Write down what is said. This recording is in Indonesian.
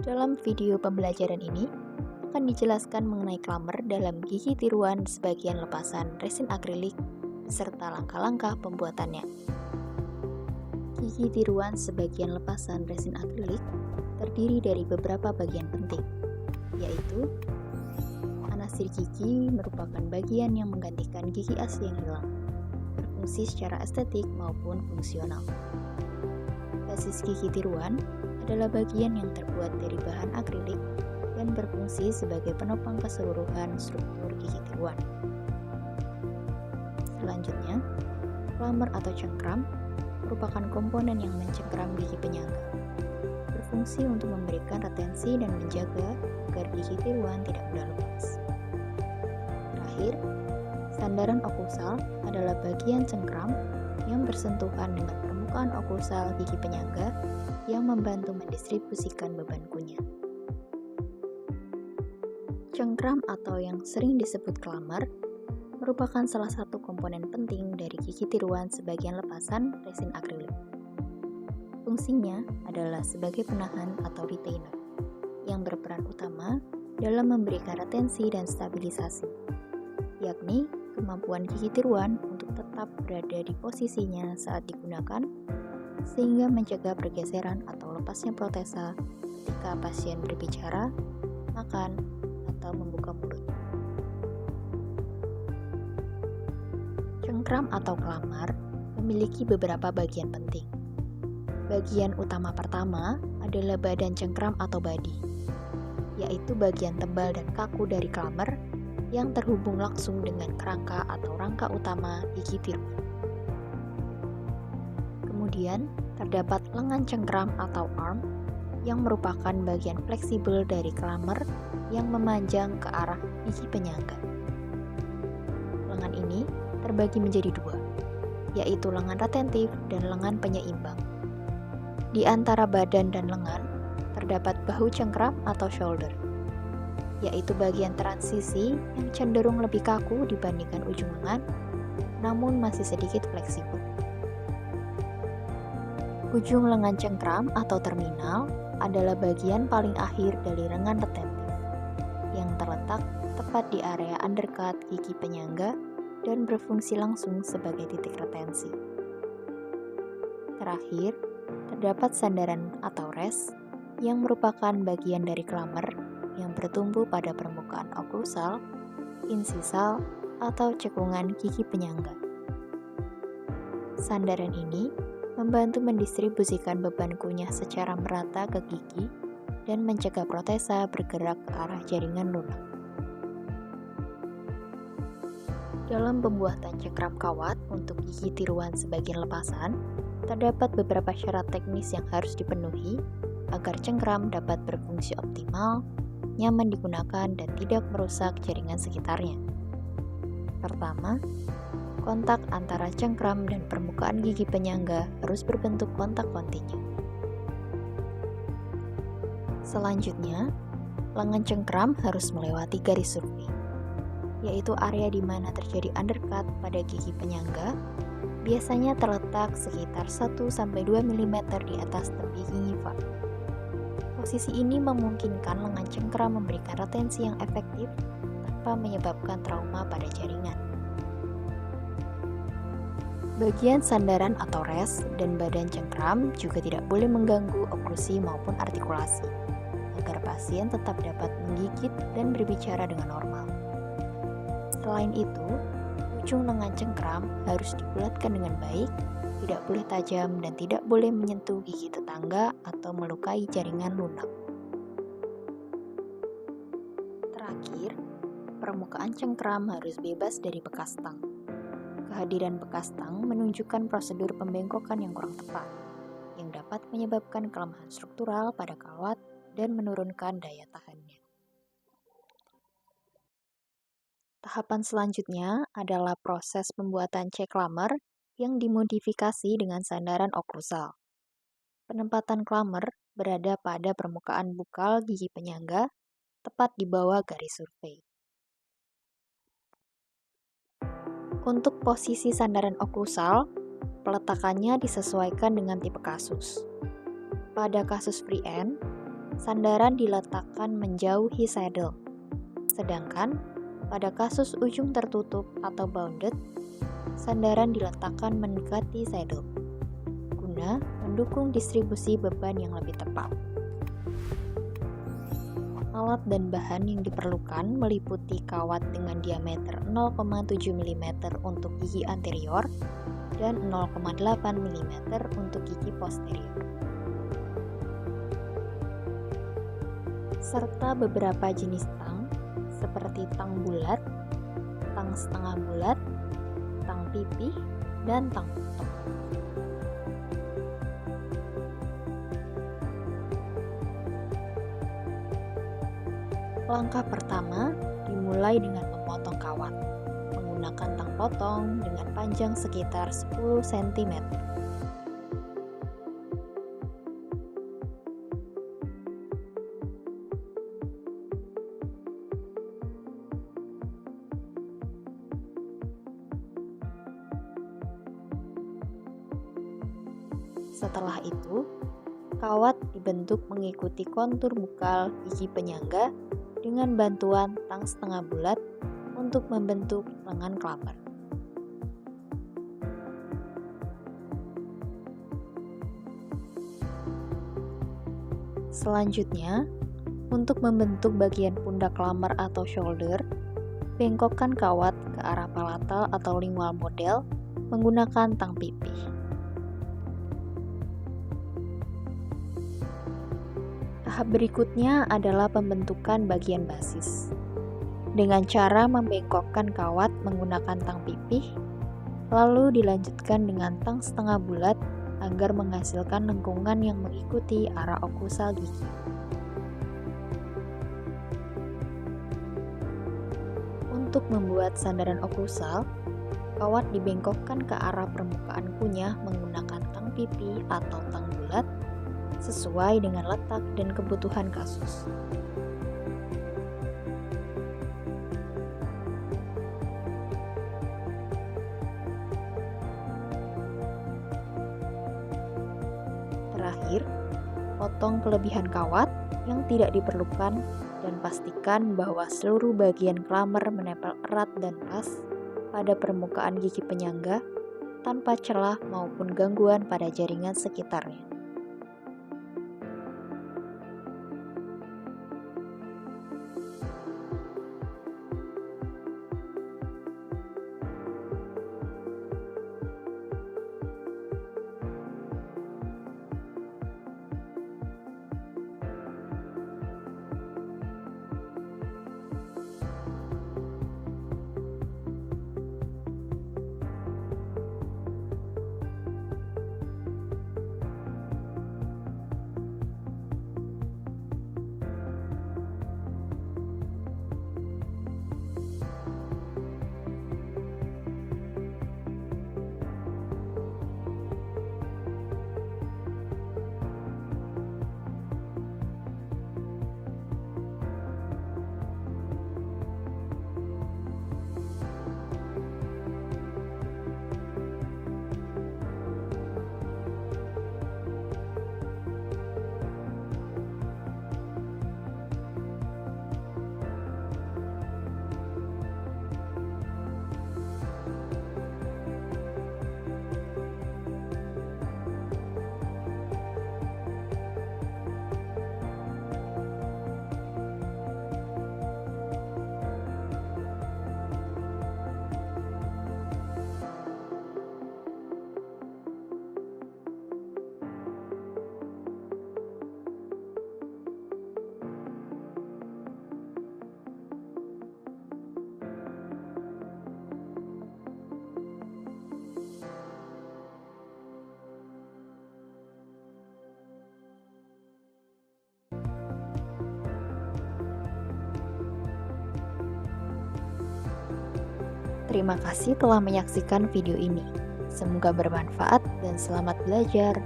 Dalam video pembelajaran ini, akan dijelaskan mengenai klamer dalam gigi tiruan sebagian lepasan resin akrilik beserta langkah-langkah pembuatannya. Gigi tiruan sebagian lepasan resin akrilik terdiri dari beberapa bagian penting, yaitu anasir gigi merupakan bagian yang menggantikan gigi asli yang hilang, berfungsi secara estetik maupun fungsional. Basis gigi tiruan adalah bagian yang terbuat dari bahan akrilik dan berfungsi sebagai penopang keseluruhan struktur gigi tiruan. Selanjutnya, klamer atau cengkram merupakan komponen yang mencengkram gigi penyangga. Berfungsi untuk memberikan retensi dan menjaga agar gigi tiruan tidak mudah lepas. Terakhir, sandaran oklusal adalah bagian cengkram yang bersentuhan dengan permukaan oklusal gigi penyangga yang membantu mendistribusikan beban kunyah. Cengkram atau yang sering disebut klamer merupakan salah satu komponen penting dari gigi tiruan sebagian lepasan resin akrilik. Fungsinya adalah sebagai penahan atau retainer yang berperan utama dalam memberikan retensi dan stabilisasi, yakni kemampuan gigi tiruan untuk tetap berada di posisinya saat digunakan sehingga mencegah pergeseran atau lepasnya protesa ketika pasien berbicara, makan, atau membuka mulut. Cengkram atau klamer memiliki beberapa bagian penting. Bagian utama pertama adalah badan cengkram atau badi, yaitu bagian tebal dan kaku dari klamer yang terhubung langsung dengan kerangka atau rangka utama gigi tiruan. Kemudian, terdapat lengan cengkram atau arm yang merupakan bagian fleksibel dari klamer yang memanjang ke arah gigi penyangga. Lengan ini terbagi menjadi dua, yaitu lengan retentif dan lengan penyeimbang. Di antara badan dan lengan, terdapat bahu cengkram atau shoulder, yaitu bagian transisi yang cenderung lebih kaku dibandingkan ujung lengan, namun masih sedikit fleksibel. Ujung lengan cengkram atau terminal adalah bagian paling akhir dari lengan retentif, yang terletak tepat di area undercut gigi penyangga dan berfungsi langsung sebagai titik retensi. Terakhir, terdapat sandaran atau res yang merupakan bagian dari klamer yang bertumbuh pada permukaan oklusal, insisal, atau cekungan gigi penyangga. Sandaran ini membantu mendistribusikan beban kunyah secara merata ke gigi dan mencegah protesa bergerak ke arah jaringan lunak. Dalam pembuatan cengkram kawat untuk gigi tiruan sebagian lepasan, terdapat beberapa syarat teknis yang harus dipenuhi agar cengkram dapat berfungsi optimal, nyaman digunakan, dan tidak merusak jaringan sekitarnya. Pertama, kontak antara cengkram dan permukaan gigi penyangga harus berbentuk kontak kontinu. Selanjutnya, lengan cengkram harus melewati garis survei, yaitu area di mana terjadi undercut pada gigi penyangga, biasanya terletak sekitar 1-2 mm di atas tepi gingiva. Posisi ini memungkinkan lengan cengkram memberikan retensi yang efektif tanpa menyebabkan trauma pada jaringan. Bagian sandaran atau res dan badan cengkram juga tidak boleh mengganggu oklusi maupun artikulasi, agar pasien tetap dapat menggigit dan berbicara dengan normal. Selain itu, ujung lengan cengkram harus dibulatkan dengan baik, tidak boleh tajam dan tidak boleh menyentuh gigi tetangga atau melukai jaringan lunak. Terakhir, permukaan cengkram harus bebas dari bekas tang. Kehadiran bekas tang menunjukkan prosedur pembengkokan yang kurang tepat, yang dapat menyebabkan kelemahan struktural pada kawat dan menurunkan daya tahannya. Tahapan selanjutnya adalah proses pembuatan C-klamer yang dimodifikasi dengan sandaran oklusal. Penempatan klamer berada pada permukaan bukal gigi penyangga, tepat di bawah garis survei. Untuk posisi sandaran oklusal, peletakannya disesuaikan dengan tipe kasus. Pada kasus free end, sandaran diletakkan menjauhi saddle. Sedangkan pada kasus ujung tertutup atau bounded, sandaran diletakkan mendekati saddle, guna mendukung distribusi beban yang lebih tepat. Alat dan bahan yang diperlukan meliputi kawat dengan diameter 0,7 mm untuk gigi anterior dan 0,8 mm untuk gigi posterior, serta beberapa jenis tang seperti tang bulat, tang setengah bulat, tang pipih, dan tang putok. Langkah pertama dimulai dengan memotong kawat menggunakan tang potong dengan panjang sekitar 10 cm. Setelah itu, kawat dibentuk mengikuti kontur bukal gigi penyangga dengan bantuan tang setengah bulat untuk membentuk lengan klammer. Selanjutnya, untuk membentuk bagian pundak klammer atau shoulder, bengkokkan kawat ke arah palatal atau lingual model menggunakan tang pipih. Tahap berikutnya adalah pembentukan bagian basis. Dengan cara membengkokkan kawat menggunakan tang pipih, lalu dilanjutkan dengan tang setengah bulat agar menghasilkan lengkungan yang mengikuti arah okusal gigi. Untuk membuat sandaran okusal, kawat dibengkokkan ke arah permukaan kunyah menggunakan tang pipih atau tang bulat sesuai dengan letak dan kebutuhan kasus. Terakhir, potong kelebihan kawat yang tidak diperlukan dan pastikan bahwa seluruh bagian klammer menempel erat dan pas pada permukaan gigi penyangga tanpa celah maupun gangguan pada jaringan sekitarnya. Terima kasih telah menyaksikan video ini. Semoga bermanfaat dan selamat belajar.